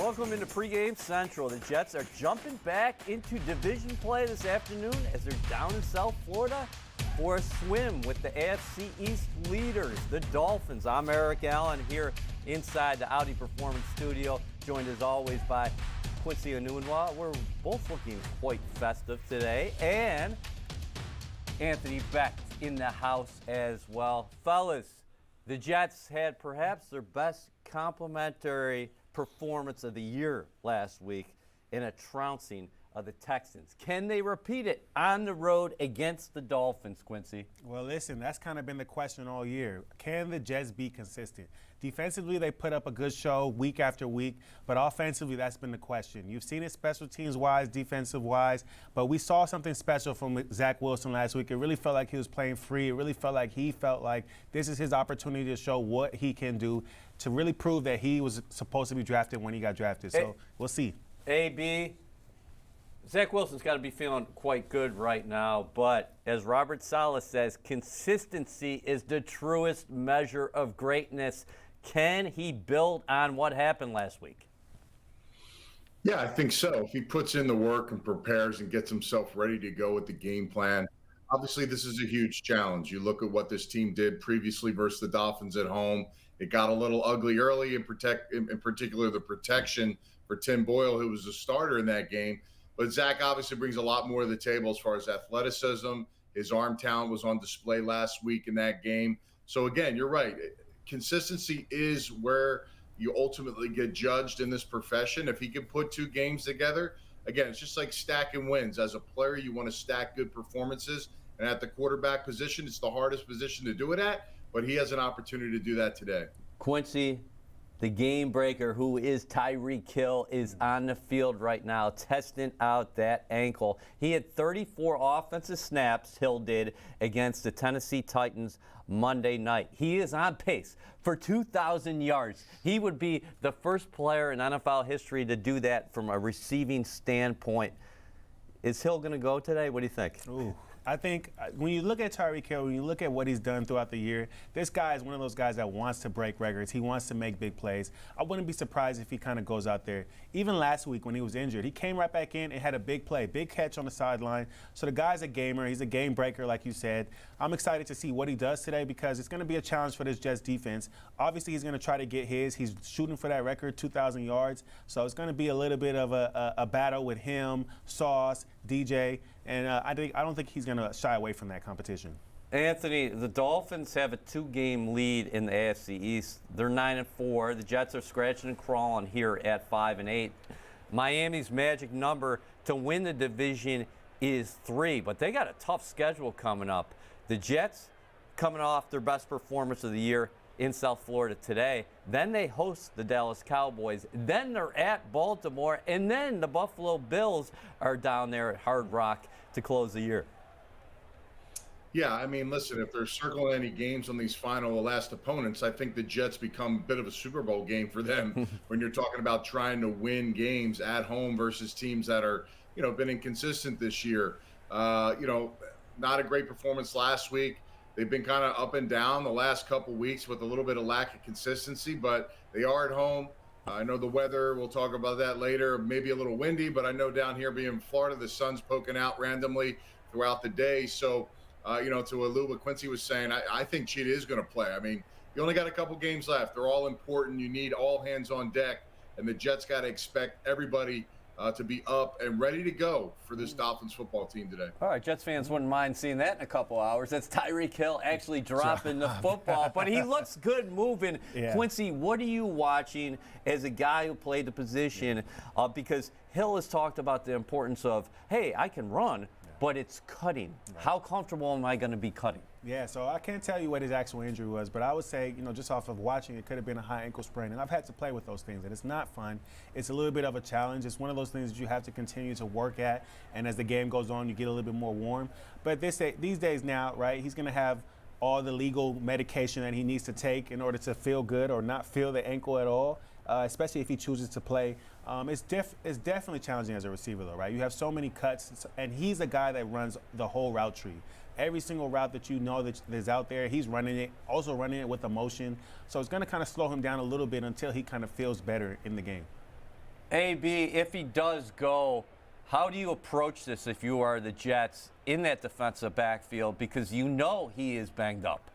Welcome into Pregame Central. The Jets are jumping back into division play this afternoon as they're down in South Florida for a swim with the AFC East leaders, the Dolphins. I'm Eric Allen here inside the Audi Performance Studio, joined as always by Quincy Enunwa. We're both looking quite festive today, and Anthony Beck in the house as well. Fellas, the Jets had perhaps their best complimentary performance of the year last week in a trouncing of the Texans. Can they repeat it on the road against the Dolphins, Quincy? Well, listen, that's kind of been the question all year. Can the Jets be consistent? Defensively, they put up a good show week after week, but offensively, that's been the question. You've seen it special teams-wise, defensive-wise, but we saw something special from Zach Wilson last week. It really felt like he was playing free. It really felt like he felt like this is his opportunity to show what he can do, to really prove that he was supposed to be drafted when he got drafted. So we'll see. AB, Zach Wilson's got to be feeling quite good right now, but as Robert Saleh says, consistency is the truest measure of greatness. Can he build on what happened last week? Yeah, I think so. If he puts in the work and prepares and gets himself ready to go with the game plan, obviously this is a huge challenge. You look at what this team did previously versus the Dolphins at home. It got a little ugly early, in particular the protection for Tim Boyle, who was a starter in that game. But Zach obviously brings a lot more to the table as far as athleticism. His arm talent was on display last week in that game. So, again, you're right. Consistency is where you ultimately get judged in this profession. If he can put two games together, again, it's just like stacking wins. As a player, you want to stack good performances. And at the quarterback position, it's the hardest position to do it at. But he has an opportunity to do that today. Quincy, the game breaker, who is Tyreek Hill, is on the field right now testing out that ankle. He had 34 offensive snaps, Hill did, against the Tennessee Titans Monday night. He is on pace for 2,000 yards. He would be the first player in NFL history to do that from a receiving standpoint. Is Hill going to go today? What do you think? Ooh. I think when you look at Tyreek Hill, when you look at what he's done throughout the year, this guy is one of those guys that wants to break records. He wants to make big plays. I wouldn't be surprised if he kind of goes out there. Even last week when he was injured, he came right back in and had a big play, big catch on the sideline. So the guy's a gamer. He's a game breaker, like you said. I'm excited to see what he does today because it's going to be a challenge for this Jets defense. Obviously, he's going to try to get his. He's shooting for that record, 2,000 yards. So it's going to be a little bit of a battle with him, Sauce, DJ. And I don't think he's going to shy away from that competition. Anthony, the Dolphins have a 2-game lead in the AFC East. They're 9-4. The Jets are scratching and crawling here at 5-8. Miami's magic number to win the division is 3, but they got a tough schedule coming up. The Jets coming off their best performance of the year in South Florida today. Then they host the Dallas Cowboys. Then they're at Baltimore. And then the Buffalo Bills are down there at Hard Rock to close the year. Yeah, I mean, listen, if they're circling any games on these last opponents, I think the Jets become a bit of a Super Bowl game for them when you're talking about trying to win games at home versus teams that are, been inconsistent this year. Not a great performance last week. They've been kind of up and down the last couple weeks with a little bit of lack of consistency, but they are at home. I know the weather, we'll talk about that later, maybe a little windy, but I know down here being in Florida, the sun's poking out randomly throughout the day. So, to allude what Quincy was saying, I think Cheetah is going to play. I mean, you only got a couple games left. They're all important. You need all hands on deck, and the Jets got to expect everybody to be up and ready to go for this Dolphins football team today. All right, Jets fans wouldn't mind seeing that in a couple hours. That's Tyreek Hill actually dropping the football, but he looks good moving. Yeah. Quincy, what are you watching as a guy who played the position? Because Hill has talked about the importance of, hey, I can run, but it's cutting. Right. How comfortable am I going to be cutting? Yeah, so I can't tell you what his actual injury was, but I would say, just off of watching, it could have been a high ankle sprain. And I've had to play with those things, and it's not fun. It's a little bit of a challenge. It's one of those things that you have to continue to work at, and as the game goes on, you get a little bit more warm. But these days now, right, he's going to have all the legal medication that he needs to take in order to feel good or not feel the ankle at all, especially if he chooses to play. It's definitely challenging as a receiver, though, right? You have so many cuts, and he's a guy that runs the whole route tree. Every single route that you know that is out there, he's running it, also running it with emotion. So it's going to kind of slow him down a little bit until he kind of feels better in the game. AB, if he does go, how do you approach this if you are the Jets in that defensive backfield, because you know he is banged up?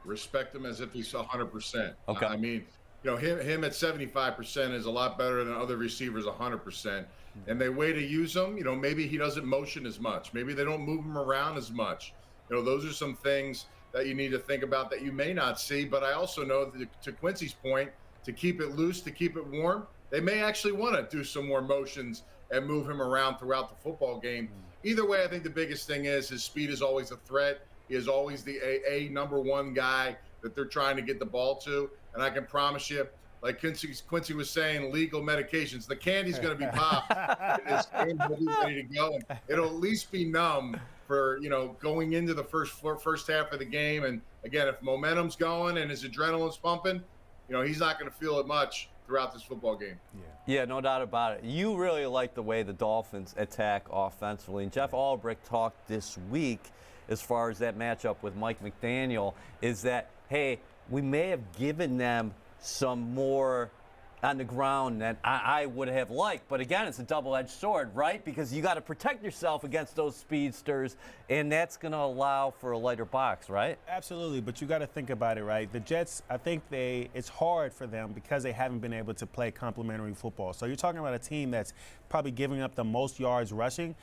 Respect him as if he's 100%. Okay. I mean, him at 75% is a lot better than other receivers 100%. And the way to use him, maybe he doesn't motion as much. Maybe they don't move him around as much. Those are some things that you need to think about that you may not see. But I also know that, to Quincy's point, to keep it loose, to keep it warm, they may actually want to do some more motions and move him around throughout the football game. Either way, I think the biggest thing is his speed is always a threat. He is always the number one guy that they're trying to get the ball to. And I can promise you, like Quincy was saying, legal medications, the candy's going to be popped. His game will be ready to go. And it'll at least be numb for, going into the first half of the game. And again, if momentum's going and his adrenaline's pumping, he's not going to feel it much throughout this football game. Yeah, no doubt about it. You really like the way the Dolphins attack offensively. And Jeff Albrecht talked this week, as far as that matchup with Mike McDaniel, is that, hey, we may have given them some more on the ground than I would have liked. But again, it's a double-edged sword, right? Because you got to protect yourself against those speedsters, and that's going to allow for a lighter box, right? Absolutely, but you got to think about it, right? The Jets, I think it's hard for them because they haven't been able to play complementary football. So you're talking about a team that's probably giving up the most yards rushing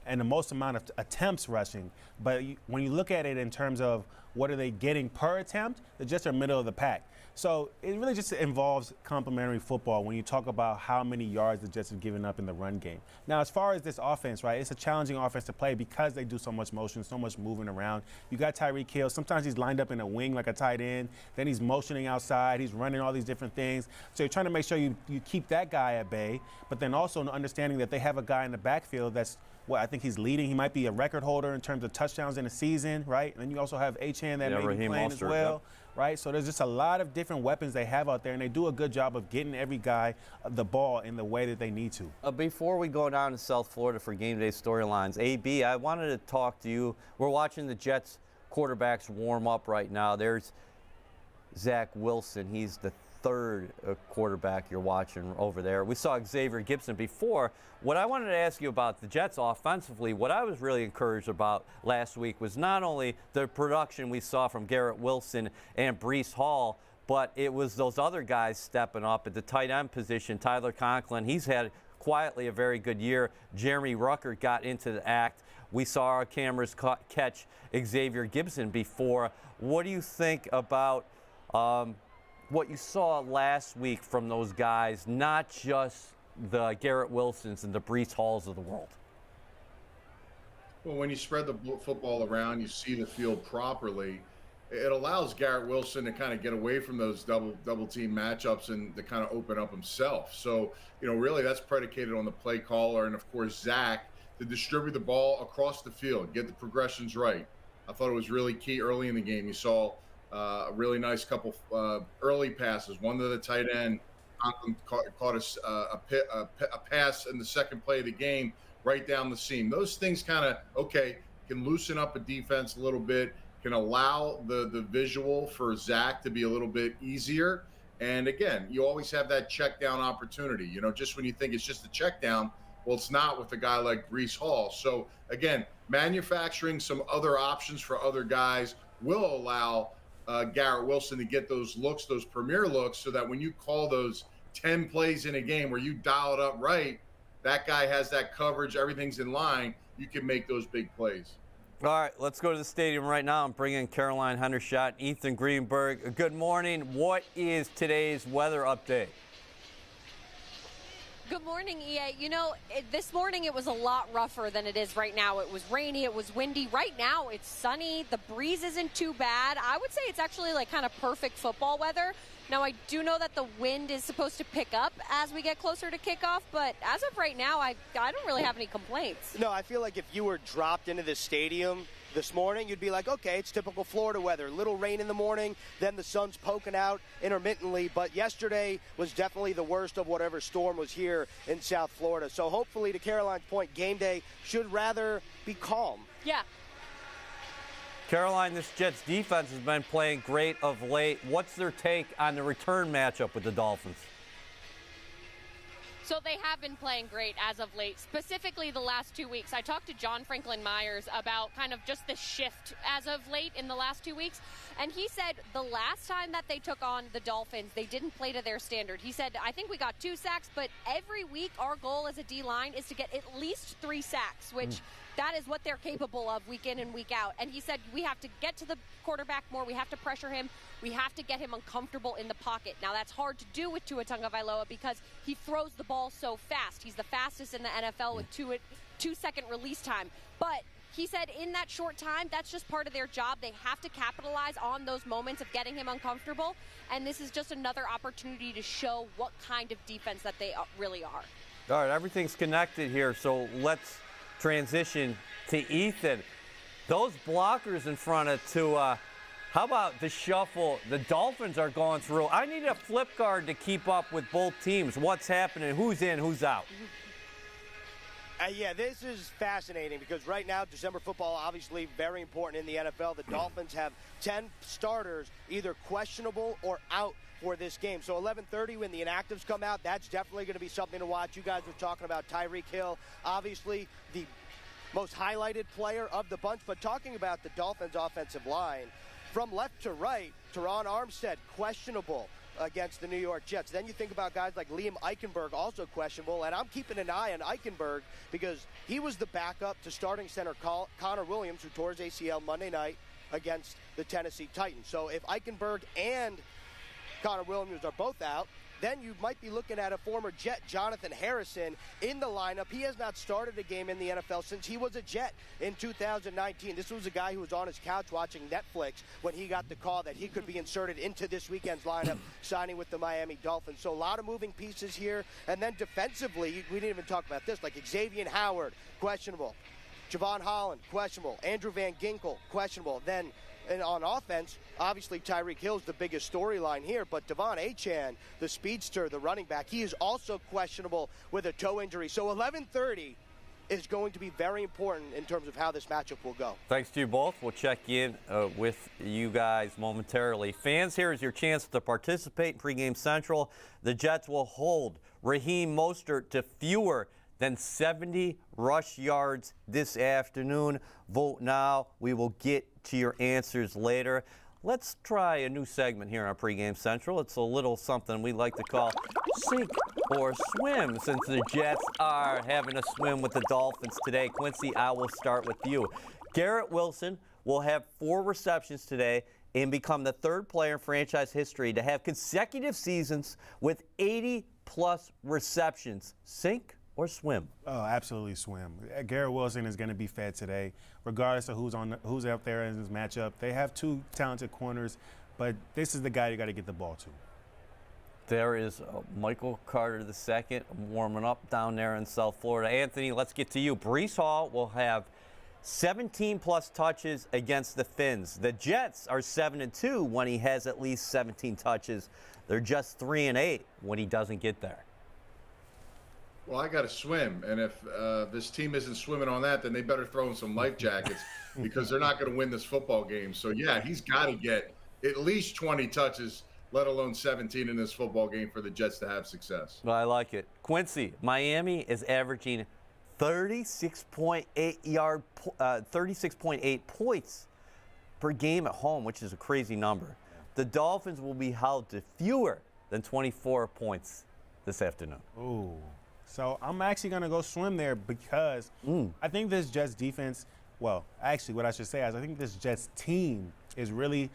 and the most amount of attempts rushing. But when you look at it in terms of what are they getting per attempt, the Jets are middle of the pack. So it really just involves complementary football when you talk about how many yards the Jets have given up in the run game. Now, as far as this offense, right, it's a challenging offense to play because they do so much motion, so much moving around. You got Tyreek Hill. Sometimes he's lined up in a wing like a tight end. Then he's motioning outside. He's running all these different things. So you're trying to make sure you keep that guy at bay, but then also understanding that they have a guy in the backfield that's, I think he's leading. He might be a record holder in terms of touchdowns in a season, right? And then you also have Achane that may be playing as well, right? So there's just a lot of different weapons they have out there, and they do a good job of getting every guy the ball in the way that they need to. Before we go down to South Florida for game day storylines, AB, I wanted to talk to you. We're watching the Jets quarterbacks warm up right now. There's Zach Wilson. He's the third quarterback you're watching over there. We saw Xavier Gibson before. What I wanted to ask you about the Jets offensively, what I was really encouraged about last week was not only the production we saw from Garrett Wilson and Breece Hall, but it was those other guys stepping up at the tight end position. Tyler Conklin, he's had quietly a very good year. Jeremy Rucker got into the act. We saw our cameras catch Xavier Gibson before. What do you think about what you saw last week from those guys, not just the Garrett Wilsons and the Breece Halls of the world? Well, when you spread the football around, you see the field properly. It allows Garrett Wilson to kind of get away from those double team matchups and to kind of open up himself. So, really that's predicated on the play caller and, of course, Zach to distribute the ball across the field, get the progressions right. I thought it was really key early in the game. You saw a really nice couple early passes, one to the tight end. Conklin caught a pass in the second play of the game right down the seam. Those things kind of, can loosen up a defense a little bit, can allow the visual for Zach to be a little bit easier. And again, you always have that check down opportunity. Just when you think it's just a check down, well, it's not with a guy like Breece Hall. So again, manufacturing some other options for other guys will allow Garrett Wilson to get those looks, those premier looks, so that when you call those 10 plays in a game where you dial it up right, that guy has that coverage, everything's in line, you can make those big plays. All right, let's go to the stadium right now and bring in Caroline Hendershot, Ethan Greenberg. Good morning. What is today's weather update? Good morning, EA. This morning it was a lot rougher than it is right now. It was rainy, it was windy. Right now it's sunny. The breeze isn't too bad. I would say it's actually like kind of perfect football weather. Now, I do know that the wind is supposed to pick up as we get closer to kickoff, but as of right now, I don't really have any complaints. No, I feel like if you were dropped into the stadium this morning, you'd be like, okay, it's typical Florida weather. Little rain in the morning, then the sun's poking out intermittently. But yesterday was definitely the worst of whatever storm was here in South Florida. So hopefully, to Caroline's point, game day should rather be calm. Yeah. Caroline, this Jets defense has been playing great of late. What's their take on the return matchup with the Dolphins? So they have been playing great as of late, specifically the last 2 weeks. I talked to John Franklin Myers about kind of just the shift as of late in the last 2 weeks, and he said the last time that they took on the Dolphins, they didn't play to their standard. He said, I think we got 2 sacks, but every week our goal as a D-line is to get at least 3 sacks, which that is what they're capable of week in and week out. And he said we have to get to the quarterback more. We have to pressure him. We have to get him uncomfortable in the pocket. Now, that's hard to do with Tua Tagovailoa because he throws the ball so fast. He's the fastest in the NFL with 2-second release time. But he said in that short time, that's just part of their job. They have to capitalize on those moments of getting him uncomfortable. And this is just another opportunity to show what kind of defense that they really are. All right, everything's connected here, so let's transition to Ethan. Those blockers in front of Tua, how about the shuffle the Dolphins are going through? I need a flip guard to keep up with both teams. What's happening? Who's in? Who's out? Yeah, this is fascinating because right now, December football, obviously very important in the NFL. The Dolphins have 10 starters, either questionable or out for this game. So 11:30 when the inactives come out, that's definitely going to be something to watch. You guys were talking about Tyreek Hill, obviously the most highlighted player of the bunch, but talking about the Dolphins offensive line, from left to right, Teron Armstead, questionable against the New York Jets. Then you think about guys like Liam Eichenberg, also questionable, and I'm keeping an eye on Eichenberg because he was the backup to starting center Connor Williams, who tore his ACL Monday night against the Tennessee Titans. So if Eichenberg and Connor Williams are both out, then you might be looking at a former Jet, Jonathan Harrison, in the lineup. He has not started a game in the NFL since he was a Jet in 2019. This was a guy who was on his couch watching Netflix when he got the call that he could be inserted into this weekend's lineup, signing with the Miami Dolphins. So a lot of moving pieces here. And then defensively, we didn't even talk about this, like Xavier Howard, questionable. Javon Holland, questionable. Andrew Van Ginkel, questionable. Then and on offense, obviously Tyreek Hill's the biggest storyline here, but Devon Achane, the speedster, the running back, he is also questionable with a toe injury. So 11:30 is going to be very important in terms of how this matchup will go. Thanks to you both. We'll check in with you guys momentarily. Fans, here is your chance to participate in Pregame Central. The Jets will hold Raheem Mostert to fewer than 70 rush yards this afternoon. Vote now. We will get to your answers later. Let's try a new segment here on Pregame Central. It's a little something we like to call Sink or Swim, since the Jets are having a swim with the Dolphins today. Quincy, I will start with you. Garrett Wilson will have 4 receptions today and become the 3rd player in franchise history to have consecutive seasons with 80-plus receptions. Sink or swim? Oh, absolutely swim. Garrett Wilson is going to be fed today, regardless of who's out there in this matchup. They have 2 talented corners, but this is the guy you got to get the ball to. There is Michael Carter II warming up down there in South Florida. Anthony, let's get to you. Breece Hall will have 17-plus touches against the Fins. The Jets are 7-2 when he has at least 17 touches. They're just 3-8 when he doesn't get there. Well, I got to swim, and if this team isn't swimming on that, then they better throw in some life jackets because they're not going to win this football game. So, yeah, he's got to get at least 20 touches, let alone 17 in this football game for the Jets to have success. Well, I like it. Quincy, Miami is averaging 36.8 points per game at home, which is a crazy number. The Dolphins will be held to fewer than 24 points this afternoon. Ooh. So I'm actually going to go swim there because I think this Jets defense, well, actually what I should say is I think this Jets team is really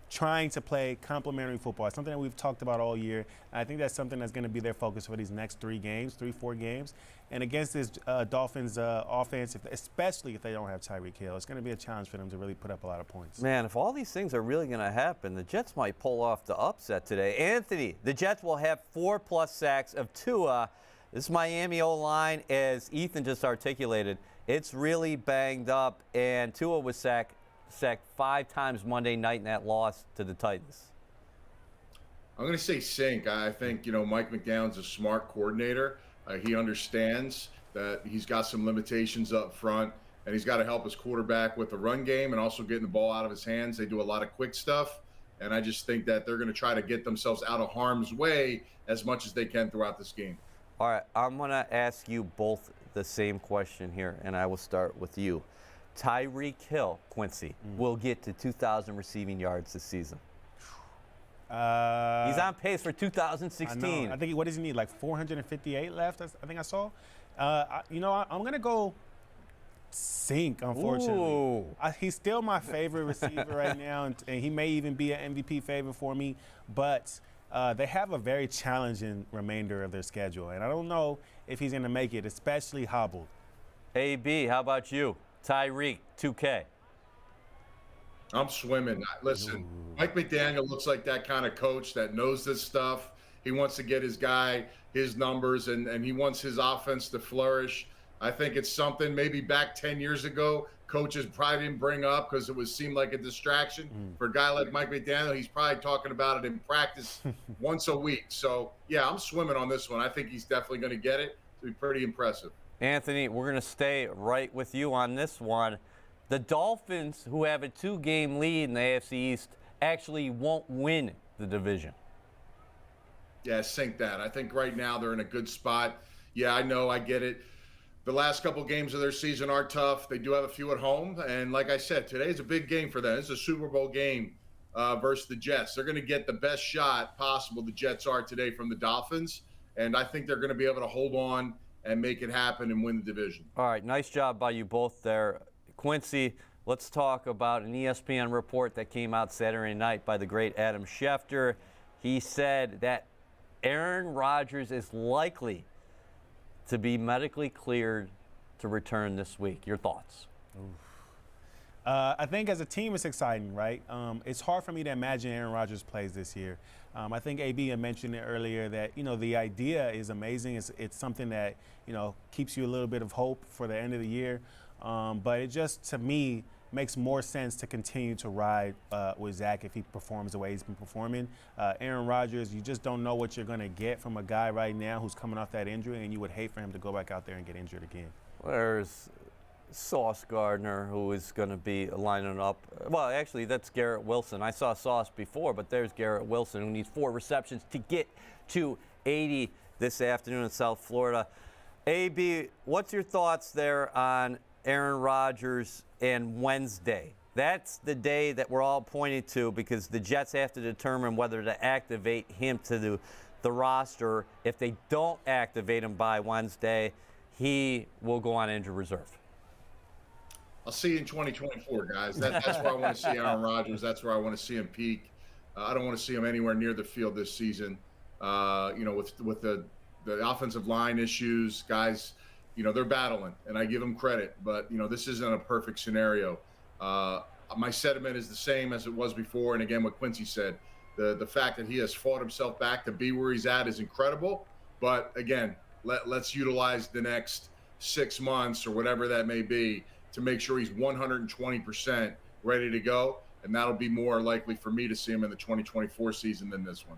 trying to play complementary football. It's something that we've talked about all year. And I think that's something that's going to be their focus for these next 4 games. And against this Dolphins offense, especially if they don't have Tyreek Hill, it's going to be a challenge for them to really put up a lot of points. Man, if all these things are really going to happen, the Jets might pull off the upset today. Anthony, the Jets will have 4+ sacks of Tua. This Miami O-line, as Ethan just articulated, it's really banged up, and Tua was sacked 5 times Monday night in that loss to the Titans. I'm going to say sink. I think, Mike McDowell's a smart coordinator. He understands that he's got some limitations up front, and he's got to help his quarterback with the run game and also getting the ball out of his hands. They do a lot of quick stuff, and I just think that they're going to try to get themselves out of harm's way as much as they can throughout this game. All right, I'm going to ask you both the same question here, and I will start with you. Tyreek Hill, Quincy, will get to 2,000 receiving yards this season. He's on pace for 2016. I think, what does he need, like 458 left, I think I saw? I'm going to go Sink, unfortunately. He's still my favorite receiver right now, and he may even be an MVP favorite for me, but they have a very challenging remainder of their schedule, and I don't know if he's going to make it, especially hobbled. AB, how about you? Tyreek, 2K. I'm swimming. Listen, Mike McDaniel looks like that kind of coach that knows this stuff. He wants to get his guy his numbers, and he wants his offense to flourish. I think it's something maybe back 10 years ago, coaches probably didn't bring up because it seemed like a distraction. For a guy like Mike McDaniel, he's probably talking about it in practice once a week. So, yeah, I'm swimming on this one. I think he's definitely going to get it. It'll be pretty impressive. Anthony, we're going to stay right with you on this one. The Dolphins, who have a 2-game lead in the AFC East, actually won't win the division. Yeah, sink that. I think right now they're in a good spot. Yeah, I know. I get it. The last couple games of their season are tough. They do have a few at home. And like I said, today's a big game for them. It's a Super Bowl game versus the Jets. They're going to get the best shot possible, the Jets are today, from the Dolphins. And I think they're going to be able to hold on and make it happen and win the division. All right, nice job by you both there. Quincy, let's talk about an ESPN report that came out Saturday night by the great Adam Schefter. He said that Aaron Rodgers is likely to be medically cleared to return this week. Your thoughts? I think as a team, it's exciting, right? It's hard for me to imagine Aaron Rodgers plays this year. I think AB had mentioned it earlier that, the idea is amazing. It's something that, keeps you a little bit of hope for the end of the year. But it just, to me, makes more sense to continue to ride with Zach if he performs the way he's been performing. Aaron Rodgers, you just don't know what you're going to get from a guy right now who's coming off that injury, and you would hate for him to go back out there and get injured again. There's Sauce Gardner, who is going to be lining up. Well, actually, that's Garrett Wilson. I saw Sauce before, but there's Garrett Wilson, who needs 4 receptions to get to 80 this afternoon in South Florida. AB, what's your thoughts there on Aaron Rodgers and Wednesday? That's the day that we're all pointing to because the Jets have to determine whether to activate him to the roster. If they don't activate him by Wednesday, he will go on injured reserve. I'll see you in 2024, guys. That's where I want to see Aaron Rodgers. That's where I want to see him peak. I don't want to see him anywhere near the field this season. With the offensive line issues, guys, they're battling, and I give them credit. But, this isn't a perfect scenario. My sentiment is the same as it was before. And, again, what Quincy said, the fact that he has fought himself back to be where he's at is incredible. But, again, let's utilize the next 6 months or whatever that may be to make sure he's 120% ready to go. And that'll be more likely for me to see him in the 2024 season than this one.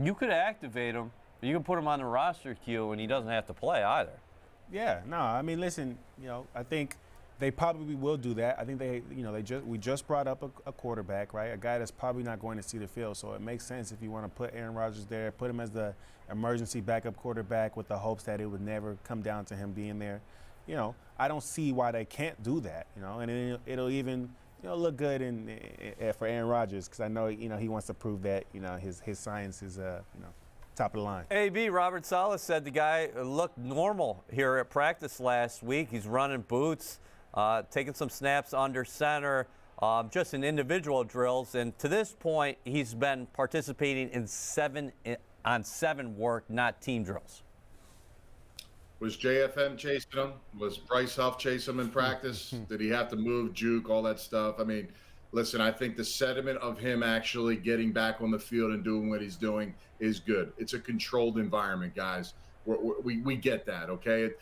You could activate him. You can put him on the roster queue, and he doesn't have to play either. Yeah, no, I mean, listen, I think they probably will do that. I think we just brought up a quarterback, right? A guy that's probably not going to see the field. So it makes sense if you want to put Aaron Rodgers there, put him as the emergency backup quarterback with the hopes that it would never come down to him being there. I don't see why they can't do that, and it'll even, look good for Aaron Rodgers because I know, he wants to prove that, his science is, top of the line. AB, Robert Saleh said the guy looked normal here at practice last week. He's running boots, taking some snaps under center, just in individual drills. And to this point, he's been participating in 7 work, not team drills. Was JFM chasing him? Was Bryce Huff chasing him in practice? Did he have to move, juke, all that stuff? I mean, listen, I think the sentiment of him actually getting back on the field and doing what he's doing is good. It's a controlled environment, guys. We get that, okay?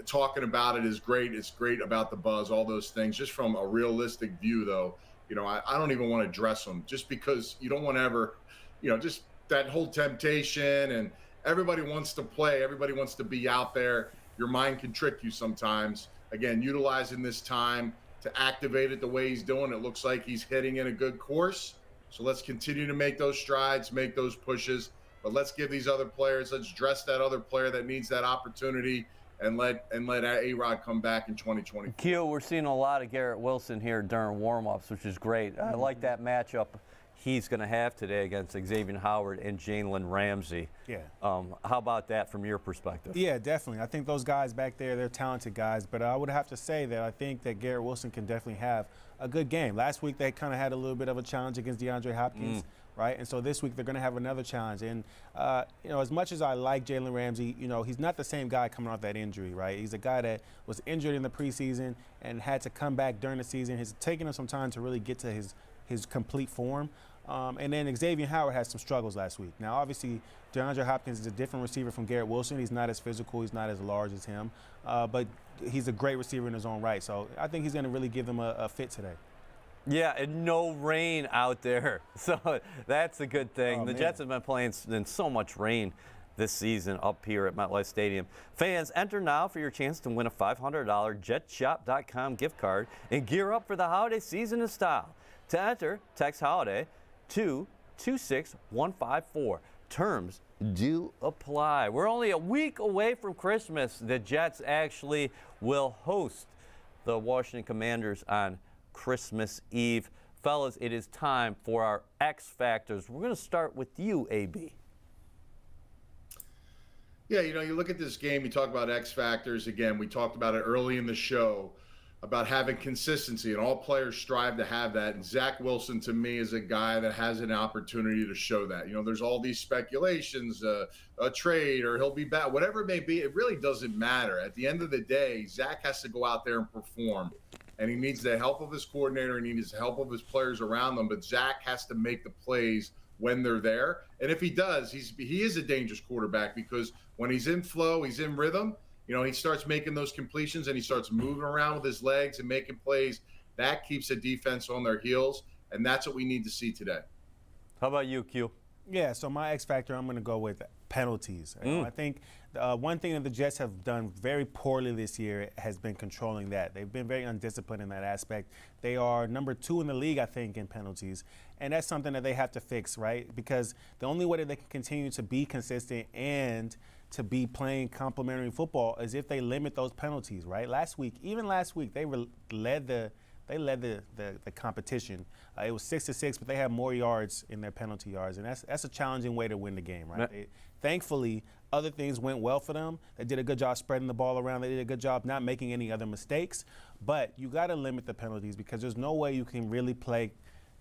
Talking about it is great. It's great about the buzz, all those things. Just from a realistic view, though, I don't even want to dress him just because you don't want to ever, just that whole temptation and everybody wants to play. Everybody wants to be out there. Your mind can trick you sometimes. Again, utilizing this time to activate it the way he's doing. It looks like he's hitting in a good course. So let's continue to make those strides, make those pushes. but let's give these other players, let's dress that other player that needs that opportunity, and let A-Rod come back in 2020. Q, we're seeing a lot of Garrett Wilson here during warm-ups, which is great. I like that matchup he's going to have today against Xavier Howard and Jalen Ramsey. Yeah. How about that from your perspective? Yeah, definitely. I think those guys back there, they're talented guys, but I would have to say that I think that Garrett Wilson can definitely have a good game. Last week they kind of had a little bit of a challenge against DeAndre Hopkins. Right, and so this week they're going to have another challenge. And, as much as I like Jalen Ramsey, he's not the same guy coming off that injury, right? He's a guy that was injured in the preseason and had to come back during the season. It's taken him some time to really get to his complete form. And then Xavier Howard had some struggles last week. Now, obviously, DeAndre Hopkins is a different receiver from Garrett Wilson. He's not as physical. He's not as large as him. But he's a great receiver in his own right. So I think he's going to really give them a fit today. Yeah, and no rain out there, so that's a good thing. The Man. Jets have been playing in so much rain this season up here at MetLife Stadium. Fans, enter now for your chance to win a $500 JetShop.com gift card and gear up for the holiday season in style. To enter, text HOLIDAY to 26154. Terms do apply. We're only a week away from Christmas. The Jets actually will host the Washington Commanders on Christmas Eve. Fellas, it is time for our X Factors. We're going to start with you, AB. Yeah, you look at this game, you talk about X Factors. Again, we talked about it early in the show about having consistency, and all players strive to have that. And Zach Wilson, to me, is a guy that has an opportunity to show that. There's all these speculations, a trade, or he'll be back, whatever it may be. It really doesn't matter. At the end of the day, Zach has to go out there and perform. And he needs the help of his coordinator, and he needs the help of his players around him. But Zach has to make the plays when they're there. And if he does, he is a dangerous quarterback, because when he's in flow, he's in rhythm, he starts making those completions and he starts moving around with his legs and making plays. That keeps the defense on their heels, and that's what we need to see today. How about you, Q? Yeah, so my X factor, I'm going to go with penalties. I think one thing that the Jets have done very poorly this year has been controlling that. They've been very undisciplined in that aspect. They are number 2 in the league, I think, in penalties. And that's something that they have to fix, right? Because the only way that they can continue to be consistent and to be playing complementary football is if they limit those penalties, right? Last week, they led the competition. It was 6-6, but they had more yards in their penalty yards, and that's a challenging way to win the game, right? Thankfully, other things went well for them. They did a good job spreading the ball around. They did a good job not making any other mistakes. But you got to limit the penalties, because there's no way you can really play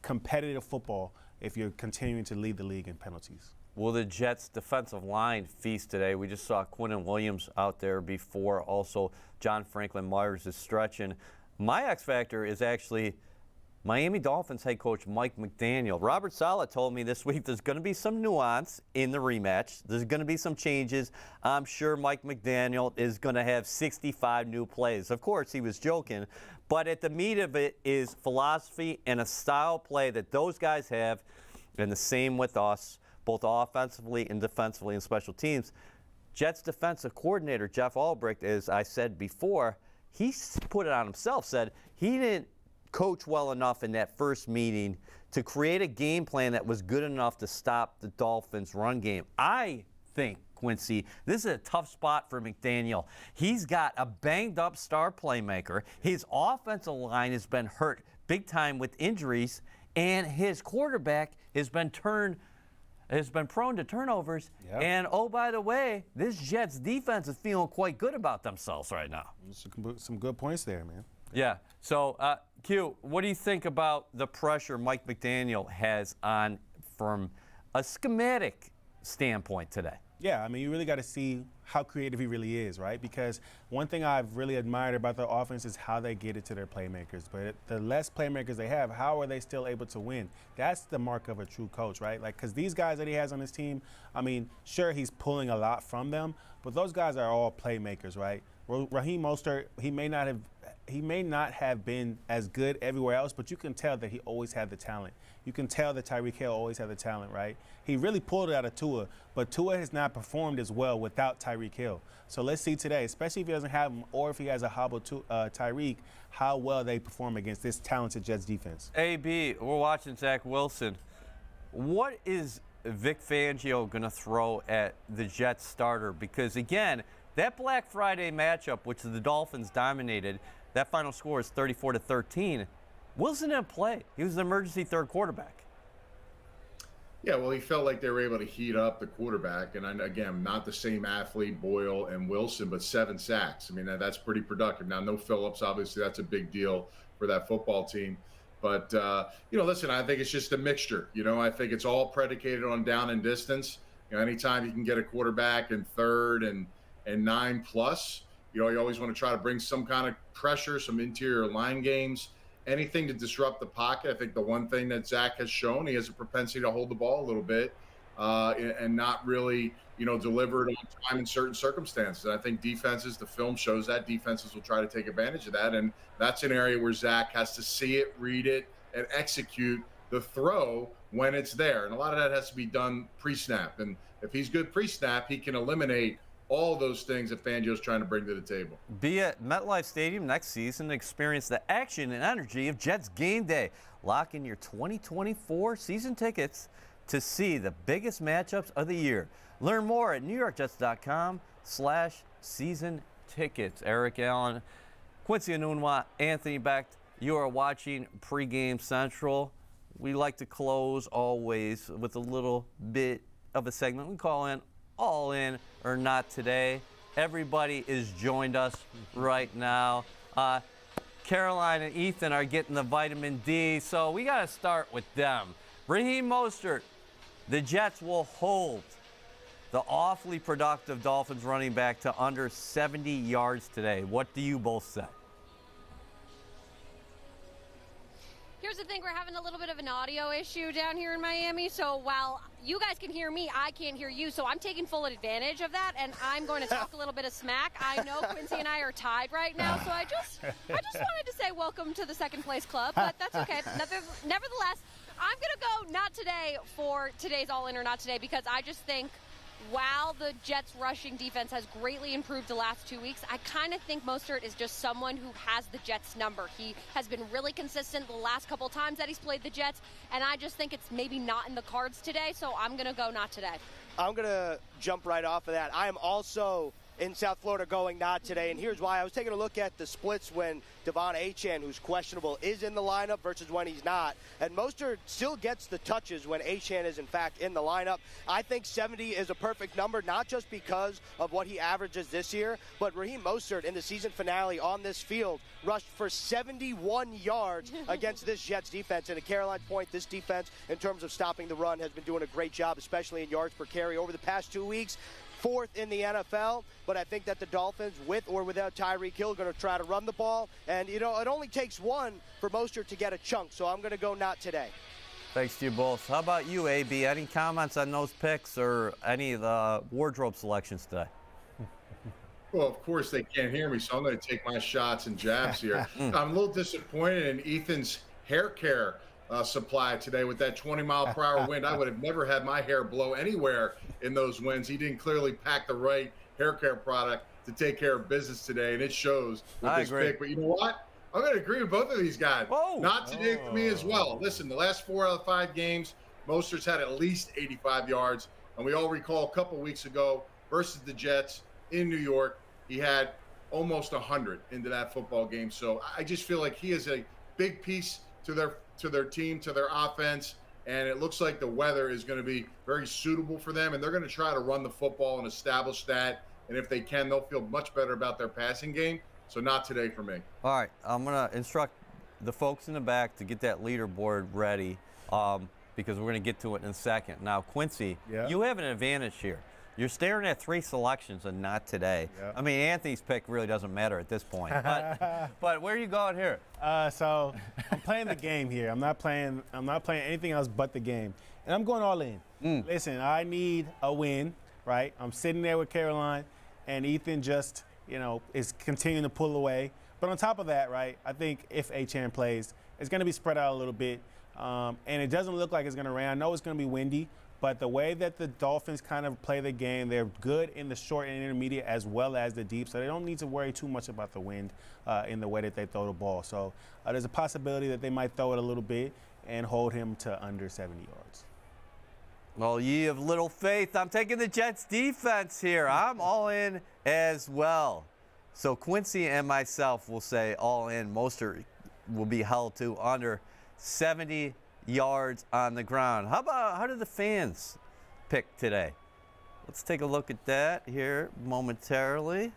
competitive football if you're continuing to lead the league in penalties. Will the Jets' defensive line feast today? We just saw Quinnen Williams out there before. Also, John Franklin Myers is stretching. My X factor is actually Miami Dolphins head coach Mike McDaniel. Robert Saleh told me this week there's going to be some nuance in the rematch. There's going to be some changes. I'm sure Mike McDaniel is going to have 65 new plays. Of course, he was joking, but at the meat of it is philosophy and a style play that those guys have, and the same with us, both offensively and defensively in special teams. Jets defensive coordinator Jeff Albrecht, as I said before, he put it on himself, said he didn't coach well enough in that first meeting to create a game plan that was good enough to stop the Dolphins' run game. I think, Quincy, this is a tough spot for McDaniel. He's got a banged-up star playmaker. His offensive line has been hurt big time with injuries, and his quarterback has been prone to turnovers. Yep. And, oh, by the way, this Jets defense is feeling quite good about themselves right now. Some good points there, man. Yeah. So, Q, what do you think about the pressure Mike McDaniel has on from a schematic standpoint today? Yeah, I mean, you really got to see how creative he really is, right? Because one thing I've really admired about the offense is how they get it to their playmakers. But the less playmakers they have, how are they still able to win? That's the mark of a true coach, right? Like, because these guys that he has on his team, I mean, sure, he's pulling a lot from them, but those guys are all playmakers, right? Raheem Mostert, he may not have been as good everywhere else, but you can tell that he always had the talent. You can tell that Tyreek Hill always had the talent, right? He really pulled it out of Tua, but Tua has not performed as well without Tyreek Hill. So let's see today, especially if he doesn't have him or if he has a hobble to Tyreek, how well they perform against this talented Jets defense. AB, we're watching Zach Wilson. What is Vic Fangio going to throw at the Jets starter? Because, again, that Black Friday matchup, which the Dolphins dominated, that final score is 34-13. Wilson didn't play. He was the emergency third quarterback. Yeah, well, he felt like they were able to heat up the quarterback. And again, not the same athlete, Boyle and Wilson, but 7 sacks. I mean, that's pretty productive. Now, no Phillips, obviously, that's a big deal for that football team. But, listen, I think it's just a mixture. I think it's all predicated on down and distance. Anytime you can get a quarterback in third and 9+, you always want to try to bring some kind of pressure, some interior line games. Anything to disrupt the pocket. I think the one thing that Zach has shown, he has a propensity to hold the ball a little bit and not really, deliver it on time in certain circumstances. And I think defenses, the film shows that defenses will try to take advantage of that. And that's an area where Zach has to see it, read it, and execute the throw when it's there. And a lot of that has to be done pre-snap. And if he's good pre-snap, he can eliminate all those things that Fangio's trying to bring to the table. Be at MetLife Stadium next season to experience the action and energy of Jets game day. Lock in your 2024 season tickets to see the biggest matchups of the year. Learn more at NewYorkJets.com/season tickets. Eric Allen, Quincy Enunwa, Anthony Becht, you are watching Pregame Central. We like to close always with a little bit of a segment we call in All In or Not Today. Everybody is joined us right now. Caroline and Ethan are getting the vitamin D, so we got to start with them. Raheem Mostert, the Jets will hold the awfully productive Dolphins running back to under 70 yards today. What do you both say? Here's the thing, we're having a little bit of an audio issue down here in Miami, so while you guys can hear me, I can't hear you, so I'm taking full advantage of that, and I'm going to talk a little bit of smack. I know Quincy and I are tied right now, so I just wanted to say welcome to the second place club, but that's okay. Nevertheless, I'm going to go not today for today's All In or Not Today, because I just think while the Jets' rushing defense has greatly improved the last 2 weeks, I kind of think Mostert is just someone who has the Jets' number. He has been really consistent the last couple times that he's played the Jets, and I just think it's maybe not in the cards today, so I'm going to go not today. I'm going to jump right off of that. I am also in South Florida going not today, and here's why. I was taking a look at the splits when Devon Achane, who's questionable, is in the lineup versus when he's not, and Mostert still gets the touches when Achane is in fact in the lineup. I think 70 is a perfect number, not just because of what he averages this year, but Raheem Mostert in the season finale on this field rushed for 71 yards against this Jets defense, and to Caroline's point, this defense in terms of stopping the run has been doing a great job, especially in yards per carry over the past 2 weeks. 4th in the NFL, but I think that the Dolphins, with or without Tyreek Hill, are going to try to run the ball. And, it only takes one for Mostert to get a chunk, so I'm going to go not today. Thanks to you both. How about you, AB? Any comments on those picks or any of the wardrobe selections today? Well, of course they can't hear me, so I'm going to take my shots and jabs here. I'm a little disappointed in Ethan's hair care supply today with that 20-mile-per-hour wind. I would have never had my hair blow anywhere in those winds. He didn't clearly pack the right hair care product to take care of business today, and it shows with this pick. But you know what? I'm going to agree with both of these guys. Whoa. Not today for me as well. Listen, the last 4 out of 5 games, Mostert's had at least 85 yards, and we all recall a couple weeks ago versus the Jets in New York, he had almost 100 into that football game. So I just feel like he is a big piece to their team, to their offense, and it looks like the weather is going to be very suitable for them, and they're going to try to run the football and establish that, and if they can, they'll feel much better about their passing game. So not today for me. All right, I'm going to instruct the folks in the back to get that leaderboard ready because we're going to get to it in a second. Now, Quincy, you have an advantage here. You're staring at 3 selections and not today. Yep. I mean, Anthony's pick really doesn't matter at this point. But where are you going here? So I'm playing the game here. I'm not playing anything else but the game. And I'm going all in. Listen, I need a win, right? I'm sitting there with Caroline, and Ethan just, is continuing to pull away. But on top of that, right, I think if Achane plays, it's going to be spread out a little bit. And it doesn't look like it's going to rain. I know it's going to be windy. But the way that the Dolphins kind of play the game, they're good in the short and intermediate as well as the deep, so they don't need to worry too much about the wind in the way that they throw the ball. So there's a possibility that they might throw it a little bit and hold him to under 70 yards. Well, ye of little faith. I'm taking the Jets defense here. I'm all in as well. So Quincy and myself will say all in. Mostert will be held to under 70 yards on the ground. How did the fans pick today? Let's take a look at that here momentarily.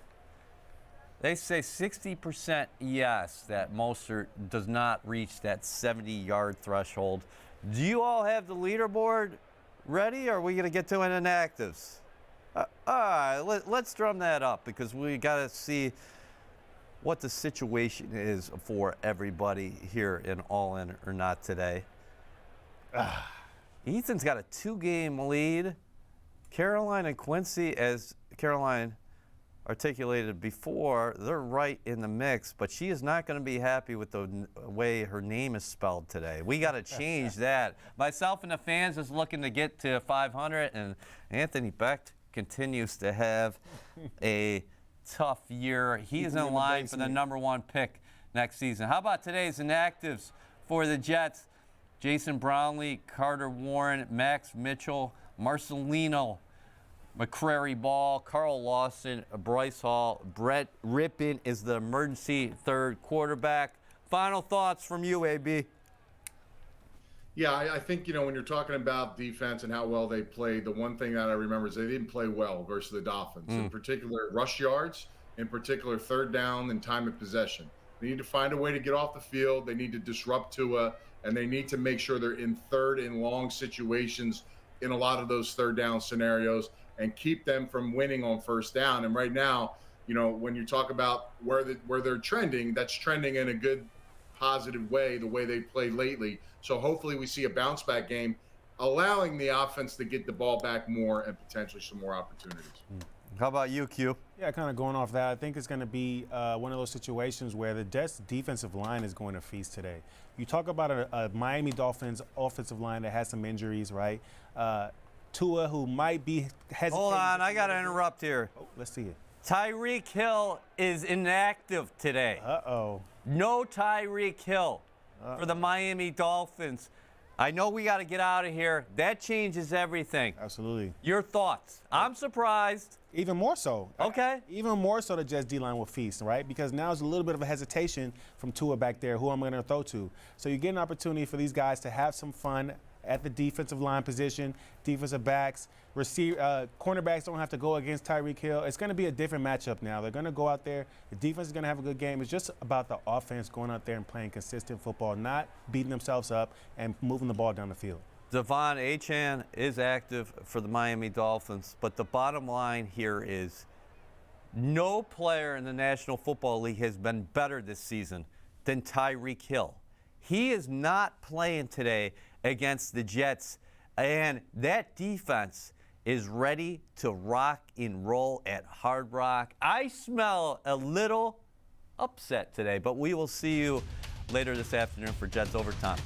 They say 60% yes, that Mostert does not reach that 70-yard threshold. Do you all have the leaderboard ready, or are we going to get to an inactives? All right, let's drum that up because we got to see what the situation is for everybody here in All In or Not today. Ethan's got a 2-game lead. Caroline and Quincy, as Caroline articulated before, they're right in the mix, but she is not going to be happy with the way her name is spelled today. We got to change that. Myself and the fans is looking to get to 500, and Anthony Becht continues to have a tough year. He is in line for the #1 pick next season. How about today's inactives for the Jets? Jason Brownlee, Carter Warren, Max Mitchell, Marcelino, McCrary Ball, Carl Lawson, Bryce Hall, Brett Rippin is the emergency third quarterback. Final thoughts from you, AB. Yeah, I think, when you're talking about defense and how well they played, the one thing that I remember is they didn't play well versus the Dolphins. In particular, rush yards, in particular, third down and time of possession. They need to find a way to get off the field. They need to disrupt Tua, and they need to make sure they're in third and long situations in a lot of those third down scenarios and keep them from winning on first down. And right now, when you talk about where they're trending, that's trending in a good, positive way, the way they played lately. So hopefully we see a bounce back game, allowing the offense to get the ball back more and potentially some more opportunities. How about you, Q? Yeah, kind of going off that, I think it's going to be one of those situations where the Jets defensive line is going to feast today. You talk about a Miami Dolphins offensive line that has some injuries, right? Tua, who might be hesitating. Hold on, I got to interrupt here. Oh, let's see it. Tyreek Hill is inactive today. Uh-oh. No Tyreek Hill for the Miami Dolphins. I know we got to get out of here. That changes everything. Absolutely. Your thoughts? I'm surprised. Even more so. Okay. Even more so the Jets D-line will feast, right? Because now there's a little bit of a hesitation from Tua back there, who I'm going to throw to. So you get an opportunity for these guys to have some fun at the defensive line position, defensive backs, cornerbacks don't have to go against Tyreek Hill. It's going to be a different matchup now. They're going to go out there. The defense is going to have a good game. It's just about the offense going out there and playing consistent football, not beating themselves up and moving the ball down the field. Devon Achane is active for the Miami Dolphins, but the bottom line here is no player in the National Football League has been better this season than Tyreek Hill. He is not playing today against the Jets, and that defense is ready to rock and roll at Hard Rock. I smell a little upset today, but we will see you later this afternoon for Jets Overtime.